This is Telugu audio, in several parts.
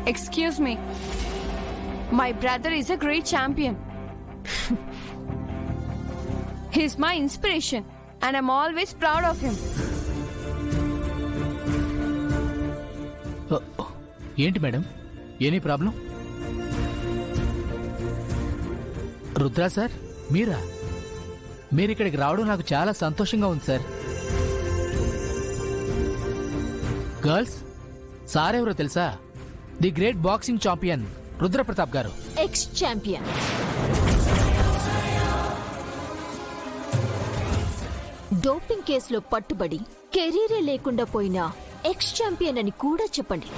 Excuse me. My brother is a great champion. He's my inspiration and I'm always proud of him. ఏంటి madam, any problem? Rudra sir, మీరా? మీరిక్కడికి రావడం నాకు చాలా సంతోషంగా ఉంది సార్. గర్ల్స్, సార్ ఎవరో తెలుసా? The great boxing champion Rudra Pratap గారు. Ex champion. డోపింగ్ కేసులో పట్టుబడి కెరీరే లేకుండా పోయిన ఎక్స్ ఛాంపియన్ అని కూడా చెప్పండి.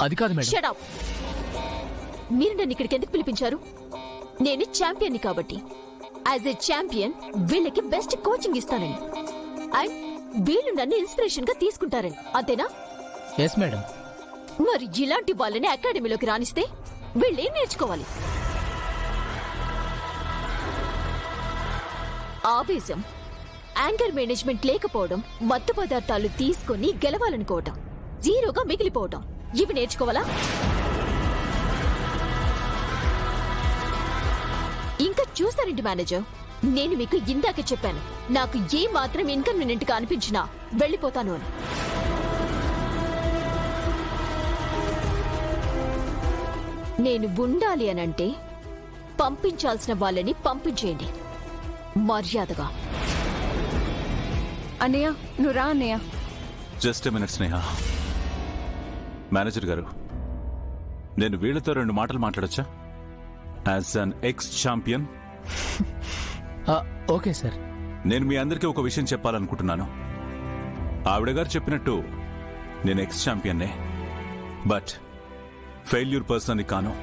అది కాదు మేడం. Shut up. మీరు నన్ను ఇక్కడికి ఎందుకు పిలిపించారు? నేను ఛాంపియన్ కాబట్టి యాజ్ ఎ ఛాంపియన్ వీళ్ళకి బెస్ట్ కోచింగ్ ఇస్తానని, అండ్ వీళ్ళు నన్ను ఇన్స్పిరేషన్ గా తీసుకుంటారని, అంతేనా? Yes madam. మరి ఇలాంటి వాళ్ళని అకాడమీలోకి రాణిస్తే వీళ్ళేం నేర్చుకోవాలి? ఆవేశం, యాంగర్ మేనేజ్మెంట్ లేకపోవడం, మత్తు పదార్థాలు తీసుకుని గెలవాలనుకోవటం, జీరోగా మిగిలిపోవటం, ఇవి నేర్చుకోవాలా? ఇంకా చూస్తారండి మేనేజర్, నేను మీకు ఇందాకే చెప్పాను, నాకు ఏ మాత్రం ఇన్కన్వీనియంట్ గా అనిపించినా వెళ్ళిపోతాను అని. నేను ఉండాలి అనంటే పంపించాల్సిన వాళ్ళని పంపించేయండి మర్యాదగా. అన్నయ్య, నువ్వు రా అన్నయ్య. Just a minute Sneha. Manager గారు, నేను వీళ్ళతో 2 మాటలు మాట్లాడొచ్చా? As an ex champion. Okay sir. నేను మీ అందరికీ ఒక విషయం చెప్పాలనుకుంటున్నాను. ఆవిడ గారు చెప్పినట్టు నేను ఎక్స్ ఛాంపియన్నే, బట్ ఫెయిల్యూర్ పర్సన్ కాను.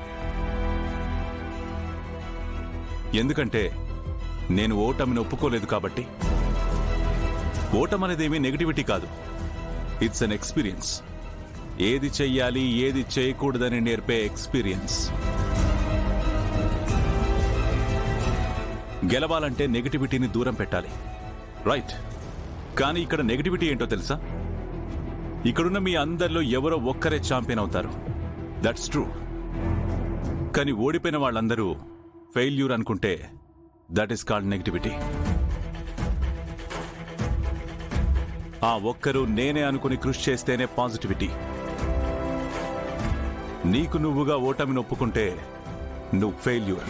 ఎందుకంటే నేను ఓటమిని ఒప్పుకోలేదు కాబట్టి. ఓటమనేదేమీ నెగటివిటీ కాదు, ఇట్స్ అన్ ఎక్స్పీరియన్స్. ఏది చెయ్యాలి, ఏది చేయకూడదని నేర్పే ఎక్స్పీరియన్స్. గెలవాలంటే నెగటివిటీని దూరం పెట్టాలి, రైట్? కానీ ఇక్కడ నెగటివిటీ ఏంటో తెలుసా? ఇక్కడున్న మీ అందరిలో ఎవరో ఒక్కరే ఛాంపియన్ అవుతారు, దట్స్ ట్రూ. కానీ ఓడిపోయిన వాళ్ళందరూ ఫెయిల్యూర్ అనుకుంటే దట్ ఈస్ కాల్డ్ నెగటివిటీ. ఆ ఒక్కరు నేనే అనుకుని కృషి చేస్తేనే పాజిటివిటీ. నీకు నువ్వుగా ఓటమిని ఒప్పుకుంటే నువ్వు ఫెయిల్యూర్.